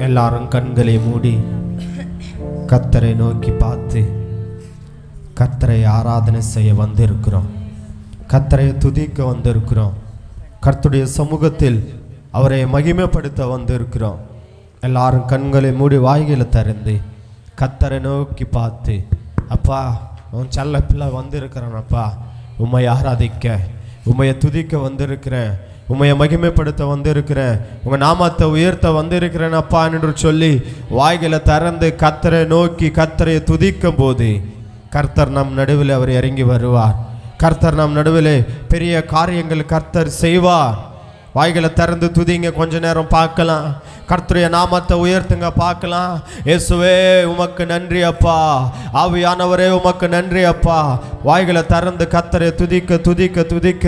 எல்லாரும் கண்களை மூடி கர்த்தரை நோக்கி பார்த்து கர்த்தரை ஆராதனை செய்ய வந்திருக்கிறோம். கர்த்தரை துதிக்க வந்திருக்கிறோம். கர்த்தருடைய சமூகத்தில் அவரை மகிமைப்படுத்த வந்திருக்கிறோம். எல்லாரும் கண்களை மூடி வாய்களை திறந்து கர்த்தரை நோக்கி பார்த்து, அப்பா உன் செல்ல பிள்ளை வந்திருக்கிறேன், அப்பா உம்மை ஆராதிக்க உம்மையை துதிக்க வந்திருக்கிறேன், உம்மையை மகிமைப்படுத்த வந்திருக்கிறேன், உங்கள் நாமத்தை உயர்த்த வந்திருக்கிறேன் அப்பா என்று சொல்லி வாய்களை திறந்து கர்த்தரை நோக்கி கர்த்தரை துதிக்கும் போது கர்த்தர் நம் நடுவில் அவர் இறங்கி வருவார். கர்த்தர் நம் நடுவில் பெரிய காரியங்கள் கர்த்தர் செய்வார். வாய்களை திறந்து துதிங்க, கொஞ்ச நேரம் பார்க்கலாம். கர்த்தருடைய நாமத்தை உயர்த்துங்க, பார்க்கலாம். இயேசுவே உமக்கு நன்றி அப்பா, ஆவியானவரே உமக்கு நன்றி அப்பா. வாய்களை திறந்து கர்த்தரை துதிக்க துதிக்க துதிக்க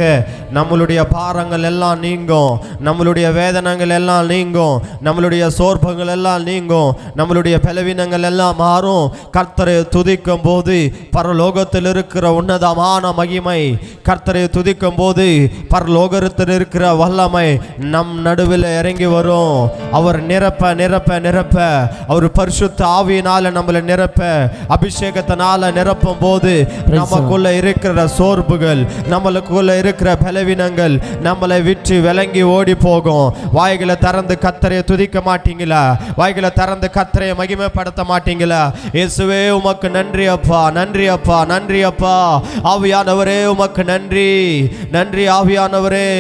நம்மளுடைய பாரங்கள் எல்லாம் நீங்கும், நம்மளுடைய வேதனைகள் எல்லாம் நீங்கும், நம்மளுடைய சோர்வுகள் எல்லாம் நீங்கும், நம்மளுடைய பலவீனங்கள் எல்லாம் மாறும். கர்த்தரை துதிக்கும் போது பரலோகத்தில் இருக்கிற உன்னதமான மகிமை, கர்த்தரை துதிக்கும் போது பரலோகத்தில் இருக்கிற வல்லமை நம் நடுவில் இறங்கி வரும். அவர் நிரப்ப நிரப்ப நிரப்ப, அவர் பரிசுத்த ஆவியினால நம்மளை நிரப்ப, அபிஷேகத்தினால நிரப்பும் போது நமக்குள்ள இருக்கிற சோர்வுகள், நம்மளுக்குள்ள இருக்கிற பலவீனங்கள் நம்மளை விட்டு விலங்கி ஓடி போகும். வாய்களை திறந்து கர்த்தரை துதிக்க மாட்டீங்களா? வாய்களை திறந்து கர்த்தரை மகிமைப்படுத்த மாட்டீங்களா? இயேசுவே உமக்கு நன்றி அப்பா, நன்றி அப்பா, நன்றி அப்பா. ஆவியானவரே உமக்கு நன்றி, நன்றி ஆவியானவரே,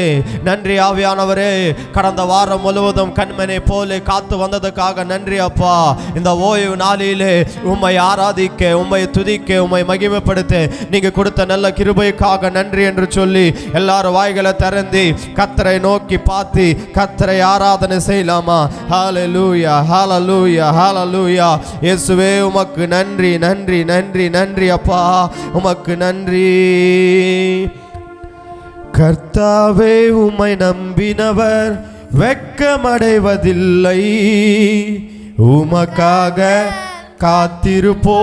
நன்றி ஆவியானவரே. கடந்த வாரம் முழுவதும் கண்மனை போல காத்து வந்ததுக்காக நன்றி அப்பா. இந்த ஓய்வு நாளிலே உம்மை ஆராதிக்க, உம்மை துதிக்க, உம்மை மகிமைப்படுத்த நீங்க கொடுத்த நல்ல கிருபைக்காக நன்றி என்று சொல்லி எல்லாரும் வாய்களை திறந்து கர்த்தரை நோக்கி பார்த்து கர்த்தரை ஆராதனை செய்யலாமா? ஹல்லேலூயா, ஹல்லேலூயா, ஹல்லேலூயா. இயேசுவே உமக்கு நன்றி, நன்றி, நன்றி, நன்றி அப்பா, உமக்கு நன்றி. கர்த்தாவே உம்மை நம்பினவர் வெட்கமடைவதில்லை, உமக்காக காத்திருப்போ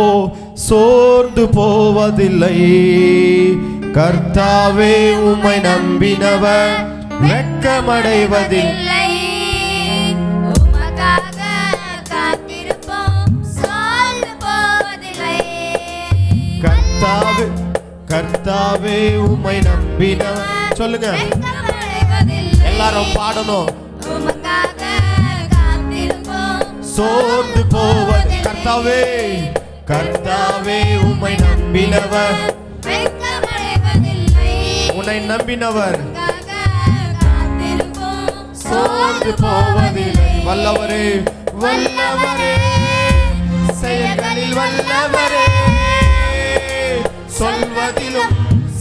சோர்ந்து போவதில்லை. கர்த்தாவே உம்மை நம்பினவர் வெட்கமடைவதில்லை, உமக்காக காத்திருப்போ சோர்ந்து போவதில்லை. கர்த்தாவே, கர்த்தாவே உம்மை நம்பினவர், சொல்லுங்க எல்லாரும் பாடணும். சோர்ந்து போவது கர்த்தாவே, கர்த்தாவே உம்மை நம்பினவர், உன்னை நம்பினவர் சோர்ந்து போவதில்லை. வல்லவரே, வல்லவரே, செயல்களில் வல்லவரே, சொல்வதிலும்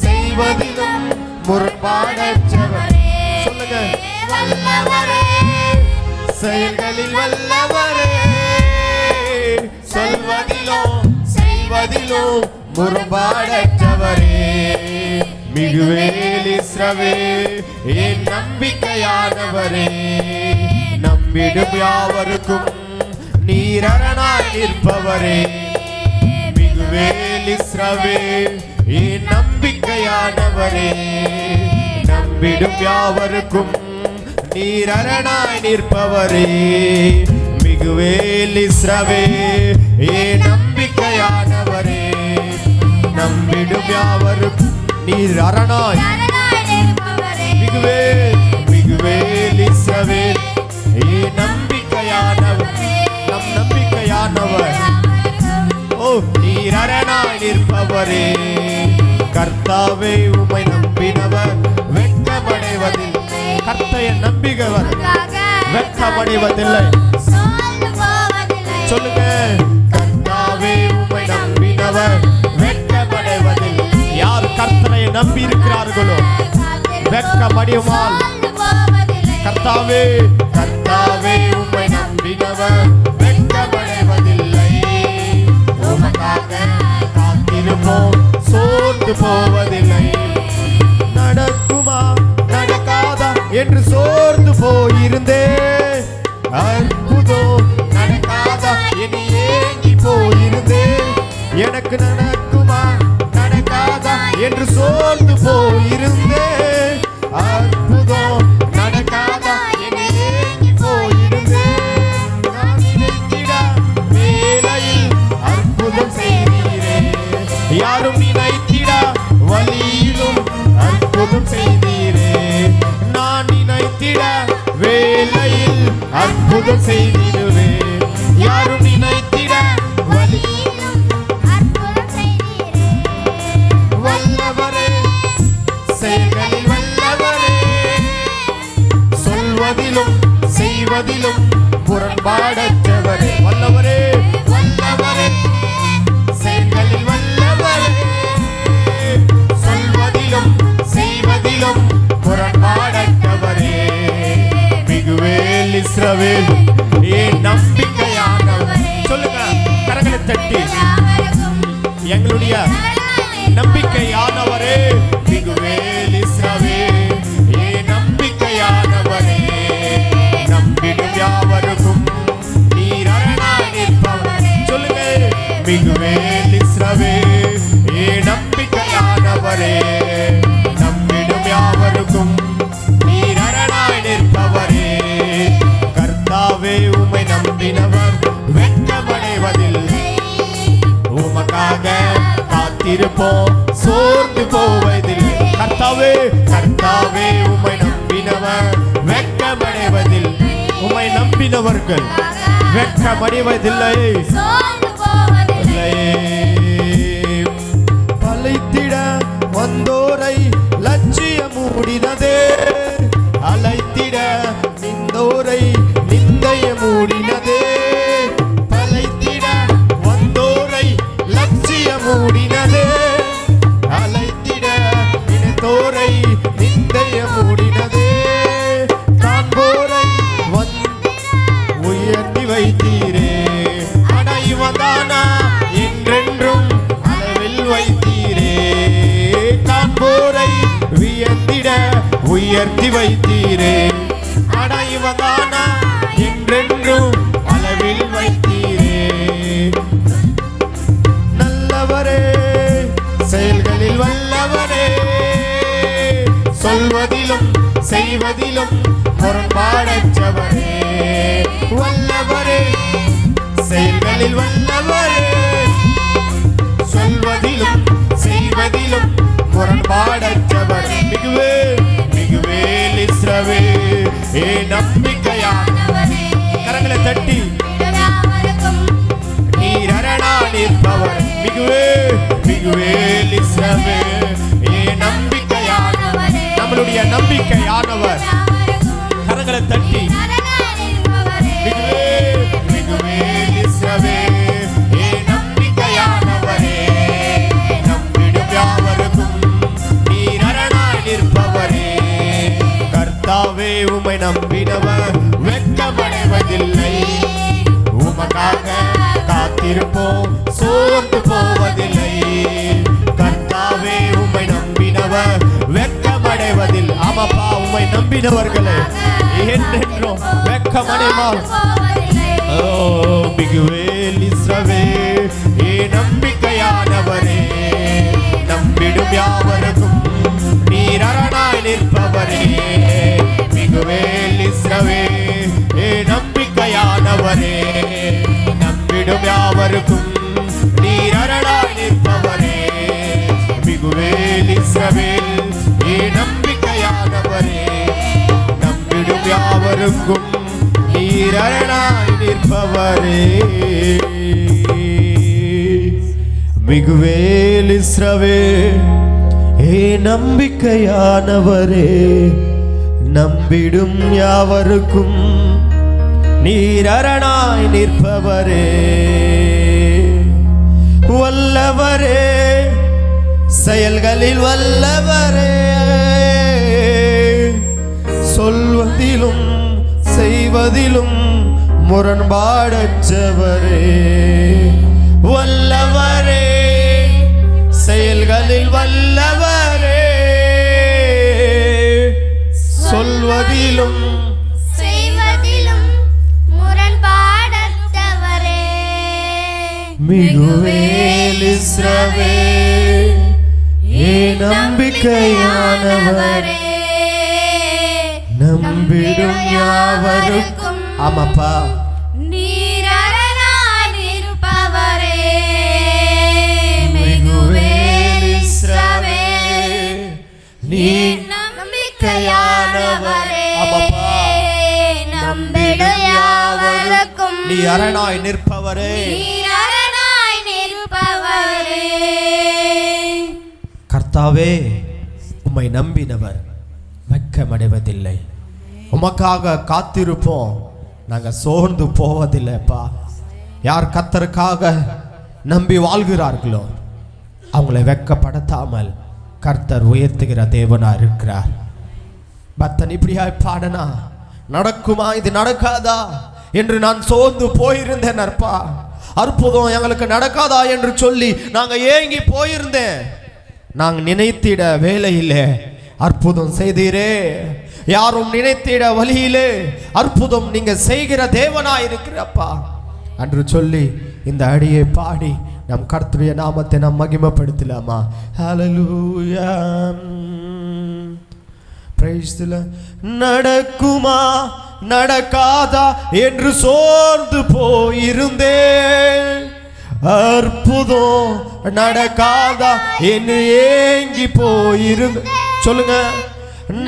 செய்வதிலும் முற்பாடற்றவரே. சொல்லுங்க, வல்லவரே, செயல்களில் வல்லவரே, சொல்வதிலும் செய்வதிலும் முற்பாடற்றவரே. மிகுவேல் இஸ்ரவேல் என் நம்பிக்கையானவரே, நம்பிடும் யாவருக்கும் நீர் அரணாய் நிற்பவரே. மிகுவேல் இஸ்ரவேல் என் நம்பிக்கையானவரே, நம்பிடும் யாவருக்கும் நீர் அரணாய் நிற்பவரே. மிகுவேல் இஸ்ரவேல் என் நம்பிக்கையானவரே, நம்பிடும் யாவருக்கும் நீர் அரணாய். மிகுவேல், மிகுவேல் இஸ்ரவேல் என் நம்பிக்கையானவர், நம் நம்பிக்கையானவர், ஓ நீர் அரணாய் நிற்பவரே. கர்த்தாவே உம்மை நம்பினவர் வெட்கமடைவதில்லை, கர்த்தரை நம்பினவர் வெட்கமடைவதில்லை. சொல்லுங்க, கர்த்தாவே உம்மை நம்பினவர் வெட்கமடைவதில்லை. யார் கர்த்தரை நம்பி இருக்கிறார்களோ வெட்கமடைவாள். கர்த்தாவே, கர்த்தாவே உம்மை நம்பினவர் வெட்கமடைவதில்லை, உமக்காக காத்திருப்போம் சோர்ந்து போவதில்லை. நடக்குமா நடக்காதா என்று சோர்ந்து போயிருந்தே, அற்புதம் நடக்காதா இனியே எனக்கு நடக்குமா நடக்காதா என்று சோர்ந்து போயிருந்தேன். அற்புதம் நடக்காதா என்று ஏங்கி போயிருந்தேன். நான் நினைத்திட வேளையில் அற்புதம் செய்தீரே. யாரும் நினைத்திட வழியிலும் அற்புதம் செய்தீரே. நான் நினைத்திட வேளையில் அற்புதம் செய்தீரே. யாரும் நினைத்திட வழியிலும் அற்புதம் செய்தீரே. வல்லவரே செயல்களில் வல்லவரே, சொல்வதிலும் செய்வதிலும் புறம்பாடற்றவரே. வல்லவரே வல்லவரே செயல்களில் வல்லவரே, சொல்வதிலும் செய்வதிலும் புறம்பாடற்றவரே. மிகுவேல் இஸ்ரவேல் என் நம்பிக்கையானவர். சொல்லுங்க கரங்களை தட்டி, எங்களுடைய நம்பிக்கையானவரே. மிகுவேல் இஸ்ரவேல் என் நம்பிக்கையானவரே, நம்பிடும் யாவருக்கும் நீர் அரணாய் நிற்பவர். சொல்லுங்க மிகுவேல் இஸ்ரவேல் என் நம்பிக்கையானவரே, நம்பிடும் யாவருக்கும் நீர் அரணாய் நிற்பவரே. கர்த்தாவே உம்மை நம்பினவர் வெட்கமடைவதில்லை. உமக்காக காத்திருப்போம் சோர்ந்து போவதில்லை. கர்த்தாவே கர்த்தாவே உம்மை நம்பினவர் வெட்கமடைவதில்லை. உம்மை நம்பினவர்கள் வெட்கமடைவதில்லை. பலைத்திட வந்தோரை லட்சியம் மூடினதே. அலைத்திட நின்றோரை நிந்தைய மூடினதே. பலைத்திட வந்தோரை லட்சியம் மூடினதே. அலைத்திட நினைத்தோரை நிந்தைய மூடினதே. காண்போரை உயர்த்தி வைத்தீரே. அடைவதானா என்றென்றும் அளவில் வைத்தீரே. காண்போரை வியந்திட உயர்த்தி வைத்தீரே. அடைவதானா என்றென்றும் அளவில் வைத்தீரே. நல்லவரே செயல்களில் வல்லவரே, சொல்வதிலும் செய்வதிலும் புறம்பாடற்றவரே. வல்லவரே செயல்களில் வல்லவரே, சொல்வதிலும் செய்வதிலும் புறம்பாடற்றவர். மிகுவேல் இஸ்ரவேல் என் நம்பிக்கையானவரே. கரங்களை தட்டி நீர் அரணாய் நிற்பவர். மிகுவேல் இஸ்ரவேல் என் நம்பிக்கையானவர். நம்மளுடைய நம்பிக்கையானவர். கரங்களை தட்டி மிகுவேல் இஸ்ரவேல் என் நம்பிக்கையானவரே, நம்பிடும் யாவருக்கும் நீர் அரணாய் நிற்பவரே. கர்த்தாவே உம்மை நம்பினவர் வெட்கமடைவதில்லை. உமக்காக காத்திருப்போம் சோர்ந்து போவதில்லை. கர்த்தாவே உம்மை நம்பினவர் வெட்கமடைவதில்லை. ஆமாப்பா உம்மை நம்பினவர்களே என்றென்றும் வெட்கமடைவார். மிகுவேல் இஸ்ரவேல் என் நம்பிக்கையானவரே, நம்பிடும் யாவருக்கும் நீர் அரணாய் நிற்பவரே. மிகுவேல் இஸ்ரவேல் என் நம்பிக்கையானவரே, நம்பிடும் யாவருக்கும் நீர் அரணாய் நிற்பவரே. மிகுவேல் இஸ்ரவேல் என் நம்பிக்கையானவரே, நம்பிடும் யாவருக்கும் நீர் அரணாய் நிற்பவரே. மிகுவேல் இஸ்ரவேல் என் நம்பிக்கையானவரே, நம்பிடும் யாவருக்கும் நீர் அரணாய் நிற்பவரே. வல்லவரே செயல்களில் வல்லவரே, சொல்வதிலும் செய்வதிலும் முரண்பாடற்றவரே. வல்லவரே செயல்களில் வல்லவரே, சொல்வதிலும் செய்வதிலும் முரண்பாடற்றவரே. மிகுவேல் இஸ்ரவேல் என் நம்பிக்கையானவரே, நம்பிடும் யாவருக்கும். ஆமாப்பா, நீர் அரணாய் இருப்பவரே, மிகுவேல் இஸ்ரவேல் நீர் நம்பிக்கையானவரே, நம்பிடும் யாவருக்கும். நீ அரணாய் நிற்பவரே, கர்த்தாவே உம்மை நம்பினவர் வெட்கமடைவதில்லை. உமக்காக காத்திருப்போம், நாங்கள் சோர்ந்து போவதில்லைப்பா. யார் கர்த்தருக்காக நம்பி வாழ்கிறார்களோ அவங்களை வெட்கப்படுத்தாமல் கர்த்தர் உயர்த்துகிற தேவனா இருக்கிறார். பக்தன் இப்படியாய் பாடனா, நடக்குமா இது நடக்காதா என்று நான் சோர்ந்து போயிருந்தேன் அப்பா. அற்புதம் எங்களுக்கு நடக்காதா என்று சொல்லி நாங்கள் ஏங்கி போயிருந்தேன். நாங்கள் நினைத்திட வேலையிலே அற்புதம் செய்தீரே, யாரும் நினைத்திட வழியிலே அற்புதம் நீங்க செய்கிற தேவனா இருக்கிறப்பா என்று சொல்லி இந்த அடியை பாடி நம் கர்த்தருடைய நாமத்தை நாம் மகிமைப்படுத்தலாமா? ஹல்லேலூயா, பிரைஸ் தி லார்ட். நடக்குமா நடக்காதா என்று சோர்ந்து போயிருந்தேன், அற்புதம் நடக்காதா என்று ஏங்கி போயிருந்து. சொல்லுங்க,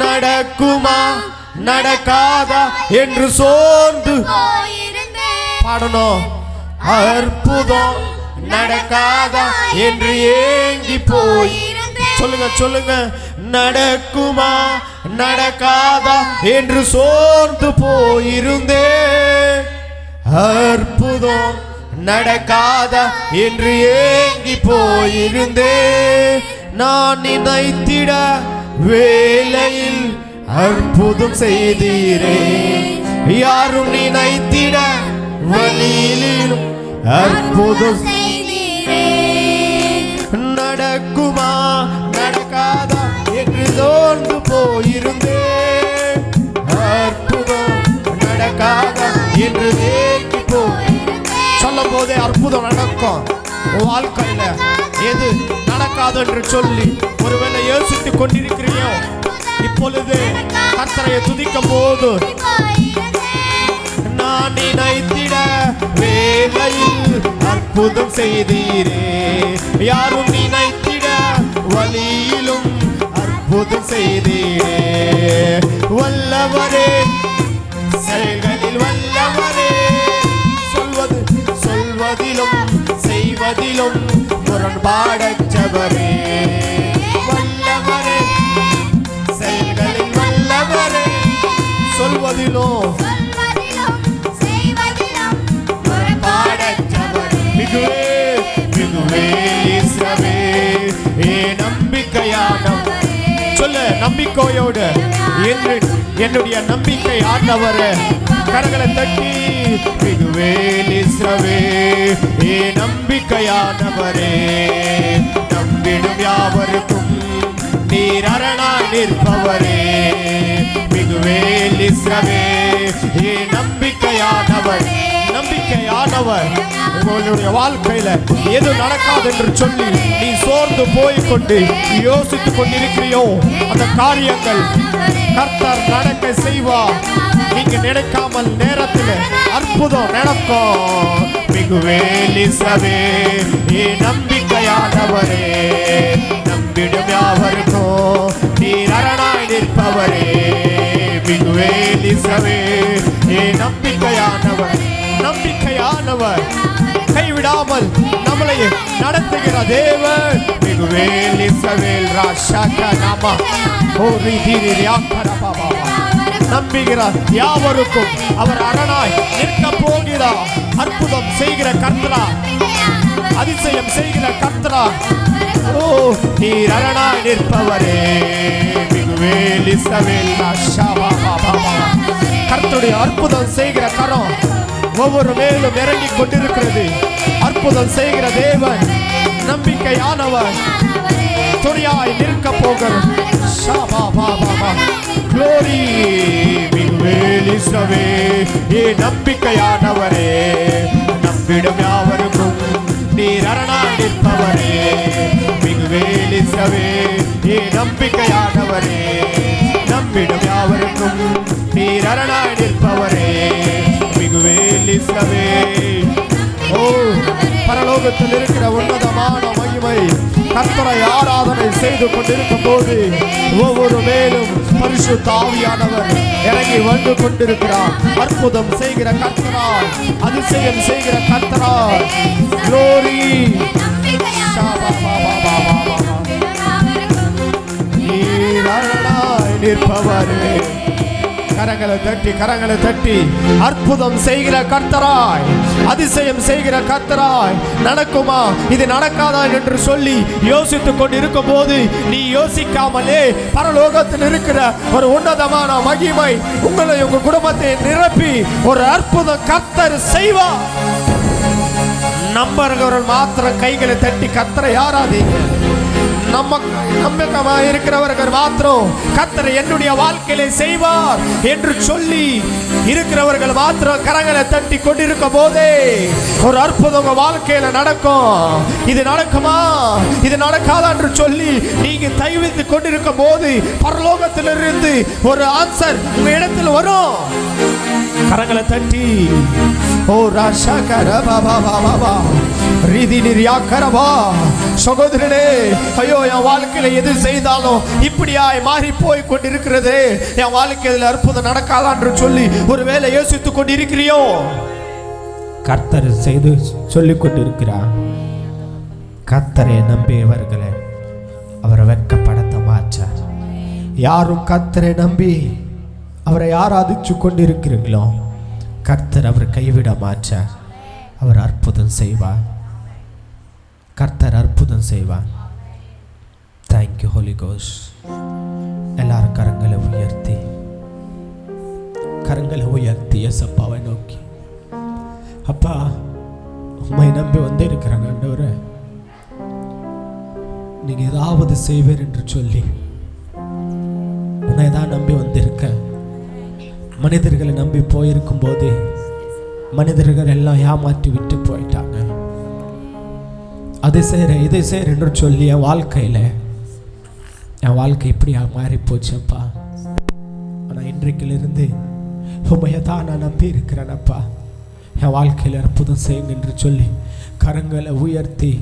நடக்குமா நடக்காதா என்று சோர்ந்து பாடணும். அற்புதம் நடக்காதா என்று ஏங்கி போய் சொல்லுங்க சொல்லுங்க, நடக்குமா நடக்காதா என்று சோர்ந்து போயிருந்தேன், அற்புதம் நடக்காதா என்று ஏங்கி போயிருந்தேன். நான் நினைத்திட வேளையில் அற்புதம் செய்தீரே, யாரும் நினைத்திட வழியிலும் அற்புதம் செய்தீரே. நடக்குமா நடக்காதா என்று சோர்ந்து போயிருந்தேன், அற்புதம் நடக்காதா என்று ஏங்கி போயிருந்தேன். சொல்லும் போதே அற்புதம் நடக்கும் வாழ்க்கையில. எது நடக்காது என்று சொல்லி ஒருவேளை யோசித்துக் கொண்டிருக்கிறீயோ, இப்பொழுது கர்த்தரை துதிக்கும் போது நான் நினைத்திட வேளையில் அற்புதம் செய்தீரே, யாரும் நினைத்திட வழியிலும் அற்புதம் செய்தீரே. வல்லவரே செயல்களில் வல்லவரே, சொல்வதிலும் செய்வதிலும் முரண்பாடற்றவரே. வல்லவரே செயல்களில் வல்லவரே, சொல்வதிலும் முரண்பாடற்றவரே. மிகுவே இஸ்ரவேல் என் நம்பிக்கையானவரே. சொல்ல, நம்பிக்கையோடு என்னுடைய நம்பிக்கை ஆண்டவரே. கரங்களை தட்டி, மிகுவேல் இஸ்ரவேல் என் நம்பிக்கையானவரே, நம்பிடும் யாவருக்கும் நீர் அரணாய் நிற்பவரே. மிகுவேல் இஸ்ரவேல் என் நம்பிக்கையானவர். நம்பிக்கையானவர். உங்களுடைய வாழ்க்கையில எது நடக்காது என்று சொல்லி நீ சோர்ந்து போய்கொண்டு யோசித்துக் கொண்டிருக்கிறியோ, அந்த காரியங்கள் கர்த்தர் நடக்க செய்வார். நீங்க நினைக்காமல் நேரத்தில் அற்புதம் நடக்கும். மிகுவேல் இஸ்ரவேல் என் நம்பிக்கையானவரே, நம்பிடும் யாவருக்கும் நீர் அரணாய் நிற்பவரே. மிகுவேல் இஸ்ரவேல் என் நம்பிக்கையானவர். நம்பிக்கையானவர், கைவிடாமல் நம்மளை நடத்துகிற தேவன். மிகுவேல் இஸ்ரவேல் ராஷாக்கா நாமா ஓரி தீரியாக்கர பாபா. நம்புகிறார் யாவருக்கும் அவர் அரணாய் நிற்க போகிறார். அற்புதம் செய்கிற கர்த்தரா, அதிசயம் செய்கிற கர்த்தரா, ஓ நீர் அரணாய் நிற்பவரே. மிகுவேல் இஸ்ரவேல் ராஷாவா பாபா. கர்த்தருடைய அற்புதம் செய்கிற கரம் ஒவ்வொரு மேலும் இறங்கி கொண்டிருக்கிறது. அற்புதம் செய்கிற தேவன், நம்பிக்கையானவர், துணையாய் நிற்க போகிறார். Glory, மிகுவேல் இஸ்ரவேல் என் நம்பிக்கையானவரே, நம்பிடும் யாவருக்கும் நீர் அரணாய் நிற்பவரே, மிகுவேல் இஸ்ரவேல் என் நம்பிக்கையானவரே, நம்பிடும் யாவருக்கும் நீர் அரணாய் நிற்பவரே, மிகுவேல் இஸ்ரவேல். ஓ, பரலோகத்தில் இருக்கிற உன்னதமான மகிமை கர்த்தரை ஆராதனை செய்து கொண்டிருக்கும் போது ஒவ்வொரு மேலும் பரிசுத்த ஆவியானவர் இறங்கி வந்து கொண்டிருக்கிறார். அற்புதம் செய்கிற கர்த்தராய், அதிசயம் செய்கிற கர்த்தராய். glory நிற்பவரே. கரங்களை தட்டி அற்புதம் செய்கிற கர்த்தராய், அதிசயம் செய்கிற கர்த்தராய். நடக்குமா, இது நடக்காதா என்று சொல்லி யோசித்துக் கொண்டிருக்கும் போது நீ யோசிக்காமலே பரலோகத்தில் இருக்கிற ஒரு உன்னதமான மகிமை உங்களை உங்க குடும்பத்தை நிரப்பி ஒரு அற்புதம் கர்த்தர் செய்வார். நம்புறவர்கள் மாத்திரம் கைகளை தட்டி கர்த்தரை ஆராதிங்க. நம்பகமா இருக்கிறவர்கள் மாத்திரம் கர்த்தர் என்னுடைய வாழ்க்கையிலே செய்வார் என்று சொல்லி இருக்கிறவர்கள் மாத்திரம் கரங்களை தட்டி கொண்டிருக்கும் போதே ஒரு அற்புதம் உங்க வாழ்க்கையில நடக்கும். இது நடக்குமா, இது நடக்காதா என்று சொல்லி நீங்க தயவித்து கொண்டிருக்கும் போது பரலோகத்திலிருந்து ஒரு ஆன்சர் உங்க இடத்தில் வரும். கரங்களை தட்டி ஓ ராஷா கரபா பாபா ரீதி நிரியா கரபா. சகோதரனே, ஐயோ என் வாழ்க்கையில எது செய்தாலும் இப்படியாய் மாறி போய் கொண்டிருக்கிறது, என் வாழ்க்கையில் அற்புதம் நடக்காதா என்று சொல்லி ஒருவேளை யோசித்துக் கொண்டிருக்கிறியோ, கர்த்தர் செய்து சொல்லிக் கொண்டிருக்கிறார். கர்த்தரை நம்பியவர்களை அவரை வெட்கப்படுத்த மாட்டார். யாரும் கர்த்தரை நம்பி அவரை ஆராதிச்சு கொண்டிருக்கிறீங்களோ, கர்த்தர் அவர் கைவிட மாட்டார். அவர் அற்புதம் செய்வார். கர்த்தர் அற்புதம் செய்வார். Thank you holy ghost. எல்லாரும் கரங்களை உயர்த்தி எசப்பாவை நோக்கி, அப்பா உம்மை நம்பி வந்து இருக்கிறாங்க ஆண்டவரே, நீங்க ஏதாவது செய்வீர் என்று சொல்லி உன்னை தான் நம்பி வந்திருக்க. மனிதர்களை நம்பி போயிருக்கும் போது மனிதர்கள் எல்லாம் ஏமாற்றி விட்டு போயிட்டாங்க. அதை செய்கிற இதை செய்கிற என்று சொல்லி என் வாழ்க்கை இப்படியா மாறி போச்சப்பா. ஆனால் இன்றைக்கிலிருந்து உண்மையை தான் நான் நம்பி இருக்கிறேனப்பா, என் வாழ்க்கையில் அற்புதம் செய்யுங்க என்று சொல்லி கரங்களை உயர்த்தி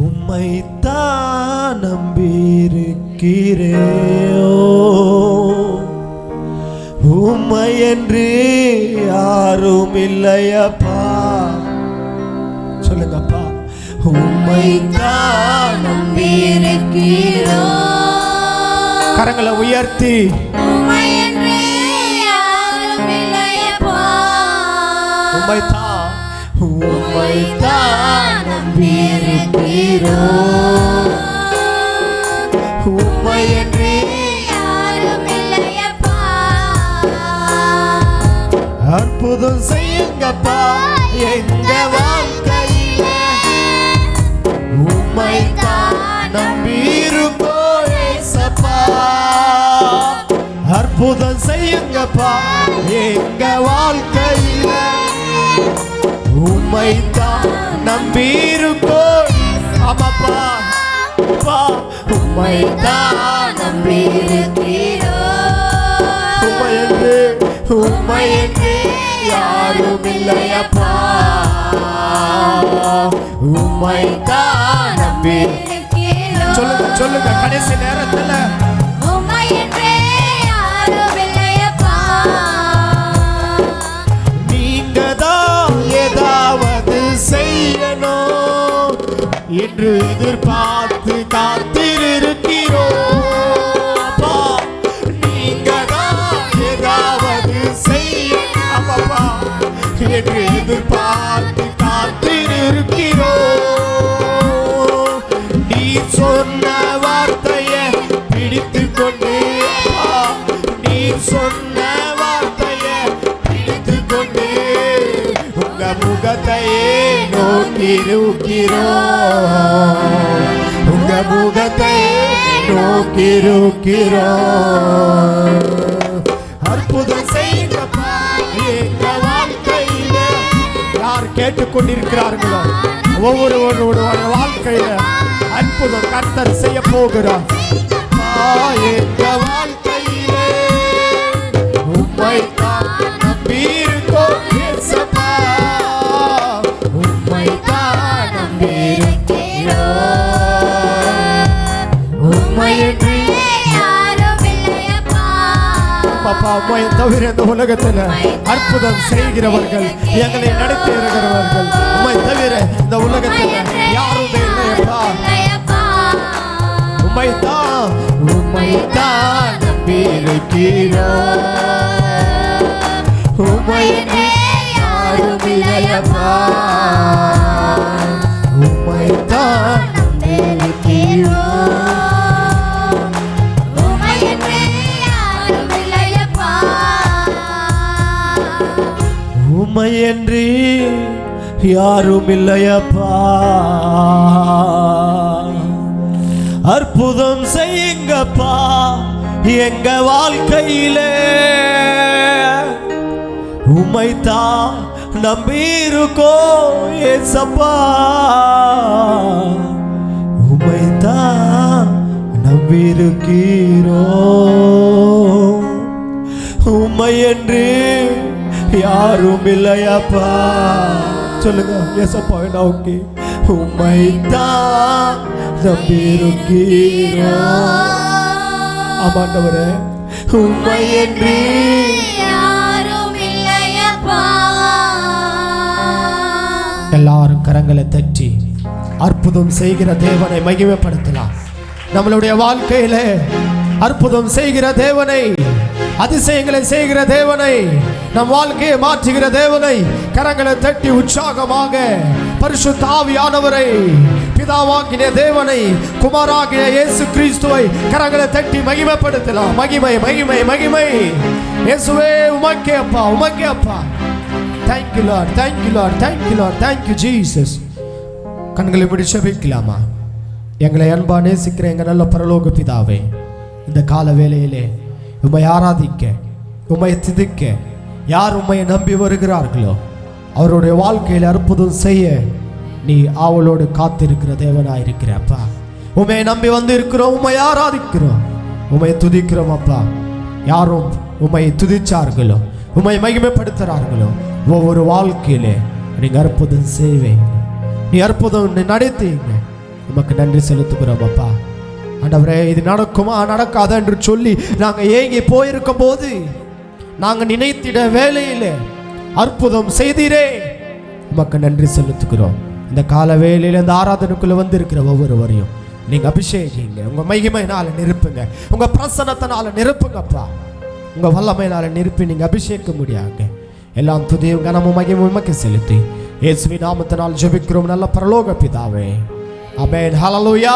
உம்மைத்தான் நம்பியிருக்கிறேன், உம்மை என்று யாரும் இல்லையப்பா. சொல்லுங்கப்பா, உம்மைத்தான் நம்பியிருக்கிறோம். கரங்களை உயர்த்தி உம்மை என்று யாரும் இல்லையப்பா, உம்மைத்தான் நம்பியிருக்கிறோம், உம்மை என்று யாரும் இல்லையப்பா. அற்புதம் செய்யுங்கப்பா எங்க வாழ்க்கையில, உம்மைத்தான் நம்பியிருப்போம் ஏசப்பா. அற்புதம் செய்யுங்கப்பா எங்க வாழ்க்கையில, உம்மைத்தான் நம்பியிருப்போம். ஆமாப்பா, உம்மைத்தான் நம்பியிருக்கிறோம், உம்மை என்று யாரும் இல்லையப்பா, உம்மைத்தான் நம்பியிருக்கிறோம். சொல்லுங்க கடைசி நேரத்துல, உம்மை என்று யாரும் இல்லையப்பா. நீங்க தான் ஏதாவது செய்யணும் என்று எதிர்பார்த்து காத்திருக்கிறோம். நீங்க தான் ஏதாவது செய்யணும் என்று எதிர்பார்த்து காத்திருக்கிறோம். நீ சொன்ன வார்த்தையை பிடித்து கொண்டு, நீ சொன்ன வார்த்தையை பிடித்து கொண்டு உங்க முகத்தையே நோக்கிருக்கிறோம், உங்க முகத்தையே நோக்கிருக்கிறோம். அற்புதம் செய்யுங்கப்பா எங்க வாழ்க்கையில, யார் கேட்டுக்கொண்டிருக்கிறார்களோ ஒவ்வொருவருடைய வாழ்க்கையில அற்புதம் கர்த்தர் செய்ய போகிறார். எங்க வாழ்க்கையிலே உம்மைத்தான் நம்பியிருக்கோம் இயேசப்பா, உம்மைத்தான் நம்பியிருக்கிறோம், உம்மையன்றி யாரும் இல்லையப்பா. பாப்பா உம்மை தவிர இந்த உலகத்துல அற்புதம் செய்கிறவர்கள், எங்களை நடத்தி இருக்கிறவர்கள் உம்மை தவிர இந்த உலகத்துல யாரும் இல்லையப்பா. உம்மைத்தான் உம்மைத்தான் நம்பியிருக்கிறோம், உம்மையன்றி யாரும் இல்லையப்பா, உம்மைத்தான் நம்பியிருக்கிறோம், உம்மையன்றி யாரும் இல்லையப்பா. உம்மையன்றி யாரும் இல்லையப்பா. அற்புதம் செய்யுங்கப்பா எங்க வாழ்க்கையிலே, உம்மைத்தான் நம்பியிருக்கோம் ஏசப்பா, உம்மைத்தான் நம்பியிருக்கிறோம், உம்மையன்றி யாரும் இல்லையப்பா. சொல்லுங்க ஏசப்பா நோக்கி, உம்மைத்தான் நம்பியிருக்கிறோம். ஆமாண்டவரே, உம்மையன்றி யாரும் இல்லையப்பா. எல்லாரும் கரங்களை தட்டி அற்புதம் செய்கிற தேவனை மகிமைப்படுத்தலாம். நம்மளுடைய வாழ்க்கையில அற்புதம் செய்கிற தேவனை, அதிசயங்களை செய்கிற தேவனை, நம் வாழ்க்கையை மாற்றுகிற தேவனை கரங்களை தட்டி உற்சாகமாக பரிசுத்த ஆவியானவரை, பிதாவாகிய தேவனை, குமாராகிய இயேசு கிறிஸ்துவை கரங்களை தட்டி மகிமைப்படுத்தலாம். மகிமை மகிமை மகிமை இயேசுவே உமக்கே அப்பா, உமக்கே அப்பா. Thank you Lord, thank you Lord, thank you Lord, thank you Jesus. கண்களை மூடி ஜெபிக்கலாமா? எங்களை அன்பா நேசிக்கிற எங்க நல்ல பரலோக பிதாவே, இந்த கால வேளையிலே உம்மை ஆராதிக்க, உம்மை துதிக்க யார் உம்மை நம்பி வருகிறார்களோ அவருடைய வாழ்க்கையில் அற்புதம் செய்ய நீ ஆவலோடு காத்திருக்கிற தேவனாயிருக்கிற அப்பா. உம்மை நம்பி வந்து இருக்கிறோம், உம்மை ஆராதிக்கிறோம், உம்மை துதிக்கிறோம் அப்பா. யாரும் உம்மை துதிச்சார்களோ, உம்மை மகிமைப்படுத்துகிறார்களோ ஒவ்வொரு வாழ்க்கையிலே நீங்க அற்புதம் செய்வீங்க, நீ அற்புதம் நடத்தீங்க. உமக்கு நன்றி செலுத்துகிறோம் அப்பா. ஆண்டவரே, இது நடக்குமா நடக்காத என்று சொல்லி நாங்கள் ஏங்கி போயிருக்கும் போது நாங்கள் நினைத்திட வேலையில் அற்புதம் செய்தீரே, உமக்கு நன்றி செலுத்துகிறோம். இந்த கால வேளையில் இந்த ஆராதனைக்குள்ள வந்து இருக்கிற ஒவ்வொருவரையும் நீங்க அபிஷேகிங்க, உங்க மகிமையினால நிரப்புங்க, உங்க பிரசன்னத்தினால நிரப்புங்கப்பா. உங்க வல்லமையினால நிரப்பி நீங்க அபிஷேக முடியாங்க. எல்லாம் துதியும் கனமும் மகிமும் உமக்கு செலுத்தி இயேசுவின் நாமத்தினால் ஜெபிக்கிறோம் நல்ல பரலோக பிதாவே. ஆமென். ஹல்லேலூயா.